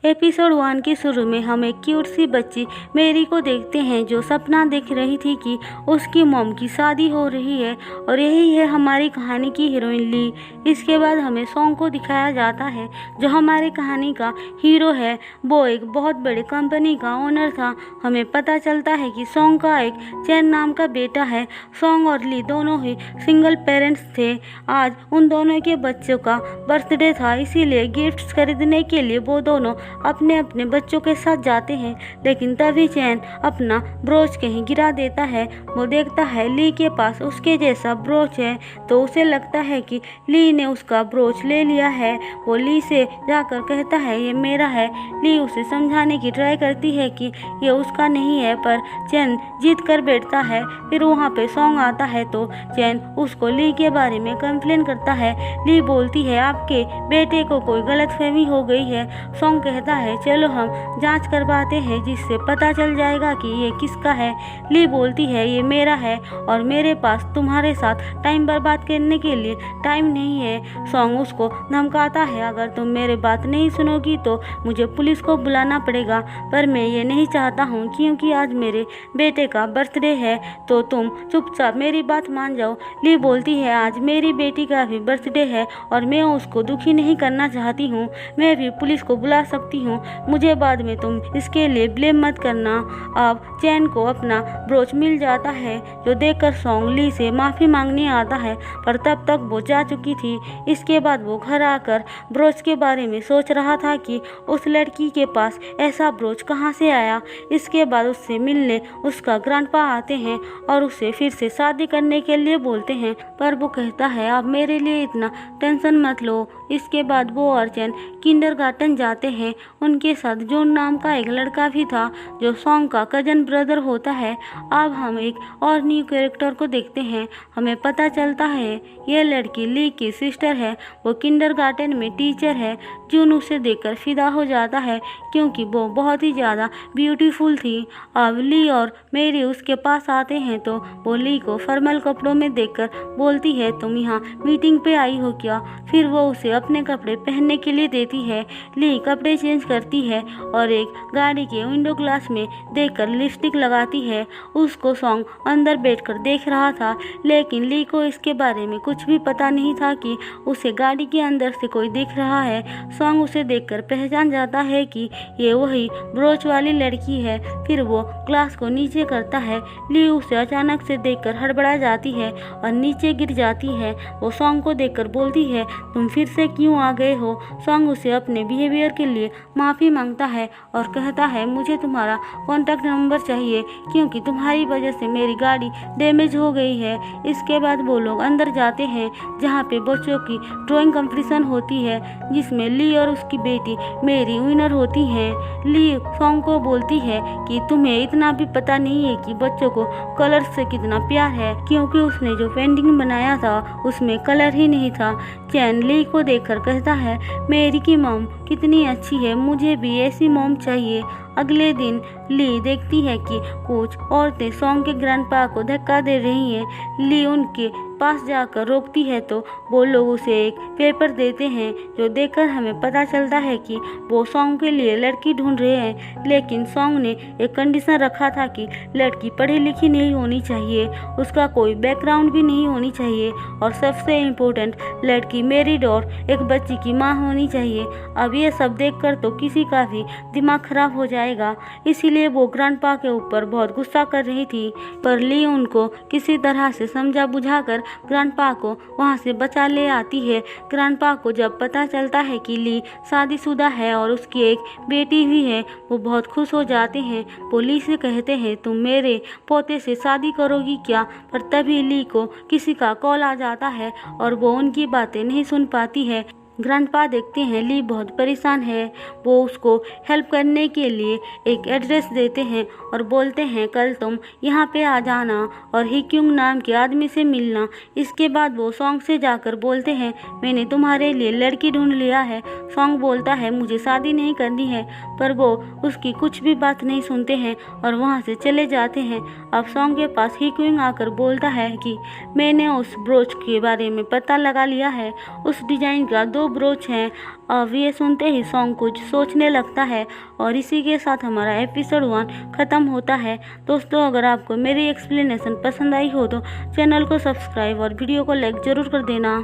Episode 1 के शुरू में हम एक क्यूट सी बच्ची मेरी को देखते हैं जो सपना देख रही थी कि उसकी मॉम की शादी हो रही है और यही है हमारी कहानी की हीरोइन ली। इसके बाद हमें सॉन्ग को दिखाया जाता है जो हमारी कहानी का हीरो है। वो एक बहुत बड़ी कंपनी का ओनर था। हमें पता चलता है कि सॉन्ग का एक चैन नाम का बेटा है। सॉन्ग और ली दोनों ही सिंगल पेरेंट्स थे। आज उन दोनों के बच्चों का बर्थडे था, इसीलिए गिफ्ट्स खरीदने के लिए वो दोनों अपने अपने बच्चों के साथ जाते हैं। लेकिन तभी चैन अपना ब्रोच कहीं गिरा देता है। वो देखता है ली के पास उसके जैसा ब्रोच है तो उसे लगता है कि ली ने उसका ब्रोच ले लिया है। वो ली से जाकर कहता है ये मेरा है। ली उसे समझाने की ट्राई करती है कि ये उसका नहीं है, पर चैन जीत कर बैठता है। फिर वहाँ पे सॉन्ग आता है तो चैन उसको ली के बारे में कंप्लेन करता है। ली बोलती है आपके बेटे को कोई गलतफहमी हो गई है। सॉन्ग कहता है चलो हम जांच करवाते हैं जिससे पता चल जाएगा कि ये किसका है। ली बोलती है ये मेरा है और मेरे पास तुम्हारे साथ टाइम बर्बाद करने के लिए टाइम नहीं है। सॉन्ग उसको धमकाता है अगर तुम मेरे बात नहीं सुनोगी तो मुझे पुलिस को बुलाना पड़ेगा, पर मैं ये नहीं चाहता हूँ क्योंकि आज मेरे बेटे का बर्थडे है, तो तुम चुपचाप मेरी बात मान जाओ। ली बोलती है आज मेरी बेटी का भी बर्थडे है और मैं उसको दुखी नहीं करना चाहती हूँ। मैं भी पुलिस को बुला सकती हूँ, मुझे बाद में तुम इसके लिए ब्लेम मत करना। अब चैन को अपना ब्रोच मिल जाता है जो देखकर सॉन्ग ली से माफ़ी मांगने आता है, पर तब तक वो जा चुकी थी। इसके बाद वो घर आकर ब्रोच के बारे में सोच रहा था कि उस लड़की के पास ऐसा ब्रोच कहाँ से आया। इसके बाद उससे मिलने उसका ग्रैंडपा आते हैं और उसे फिर से शादी करने के लिए बोलते हैं, पर वो कहता है आप मेरे लिए इतना टेंशन मत लो। इसके बाद वो और चैन किंडरगार्टन जाते हैं। उनके साथ जॉन नाम का एक लड़का भी था जो सॉन्ग का कजन ब्रदर होता है। अब हम एक और न्यू कैरेक्टर को देखते हैं। हमें पता चलता है यह लड़की ली की सिस्टर है। वो किंडरगार्टन में टीचर है। जून उसे देखकर फिदा हो जाता है क्योंकि वो बहुत ही ज़्यादा ब्यूटीफुल थी। अब ली और मेरी उसके पास आते हैं तो वो ली को फॉर्मल कपड़ों में देखकर बोलती है तुम यहाँ मीटिंग पे आई हो क्या। फिर वो उसे अपने कपड़े पहनने के लिए देती है। ली कपड़े चेंज करती है और एक गाड़ी के विंडो ग्लास में देखकर लिपस्टिक लगाती है। उसको सॉन्ग अंदर बैठकर देख रहा था, लेकिन ली को इसके बारे में कुछ भी पता नहीं था कि उसे गाड़ी के अंदर से कोई देख रहा है। सॉन्ग उसे देखकर पहचान जाता है कि ये वही ब्रोच वाली लड़की है। फिर वो ग्लास को नीचे करता है। ली उसे अचानक से देखकर हड़बड़ा जाती है और नीचे गिर जाती है। वो सॉन्ग को देखकर बोलती है तुम फिर से क्यों आ गए हो। सॉन्ग उसे अपने बिहेवियर के लिए माफ़ी मांगता है और कहता है मुझे तुम्हारा कॉन्टैक्ट नंबर चाहिए क्योंकि तुम्हारी वजह से मेरी गाड़ी डैमेज हो गई है। इसके बाद वो लोग अंदर जाते हैं जहाँ पे बच्चों की ड्राइंग कंपटीशन होती है जिसमें ली और उसकी बेटी मेरी विनर होती हैं। ली सॉन्ग को बोलती है कि तुम्हें इतना भी पता नहीं है कि बच्चों को कलर से कितना प्यार है, क्योंकि उसने जो पेंटिंग बनाया था उसमें कलर ही नहीं था। चैन ली को देखकर कहता है मेरी की मॉम कितनी अच्छी है, मुझे भी ऐसी मॉम चाहिए। अगले दिन ली देखती है कि कुछ औरतें सॉन्ग के ग्रैंडपा को धक्का दे रही हैं। ली उनके पास जाकर रोकती है तो वो लोग उसे एक पेपर देते हैं जो देखकर हमें पता चलता है कि वो सॉन्ग के लिए लड़की ढूंढ रहे हैं। लेकिन सॉन्ग ने एक कंडीशन रखा था कि लड़की पढ़ी लिखी नहीं होनी चाहिए, उसका कोई बैकग्राउंड भी नहीं होनी चाहिए और सबसे इम्पोर्टेंट लड़की मैरिड और एक बच्ची की माँ होनी चाहिए। अब ये सब देखकर तो किसी का भी दिमाग खराब हो जाएगा, इसीलिए वो ग्रैंडपा के ऊपर बहुत गुस्सा कर रही थी। पर ली उनको किसी तरह से समझा बुझाकर ग्रैंडपा को वहाँ से बचा ले आती है। ग्रैंडपा को जब पता चलता है कि ली शादीशुदा है और उसकी एक बेटी भी है, वो बहुत खुश हो जाते हैं। पुलिस से कहते हैं तुम मेरे पोते से शादी करोगी क्या, पर तभी ली को किसी का कॉल आ जाता है और वो उनकी बातें नहीं सुन पाती है। ग्रैंडपा देखते हैं ली बहुत परेशान है। वो उसको हेल्प करने के लिए एक एड्रेस देते हैं और बोलते हैं कल तुम यहाँ पे आ जाना और हिक्यूंग नाम के आदमी से मिलना। इसके बाद वो सॉन्ग से जाकर बोलते हैं मैंने तुम्हारे लिए लड़की ढूंढ लिया है। सॉन्ग बोलता है मुझे शादी नहीं करनी है, पर वो उसकी कुछ भी बात नहीं सुनते हैं और वहाँ से चले जाते हैं। अब सॉन्ग के पास हिक्यूंग आकर बोलता है कि मैंने उस ब्रोच के बारे में पता लगा लिया है। उस डिजाइन का 2 दो ब्रोच हैं। अब ये सुनते ही सॉन्ग कुछ सोचने लगता है और इसी के साथ हमारा एपिसोड 1 ख़त्म होता है। दोस्तों, अगर आपको मेरी एक्सप्लेनेशन पसंद आई हो तो चैनल को सब्सक्राइब और वीडियो को लाइक ज़रूर कर देना।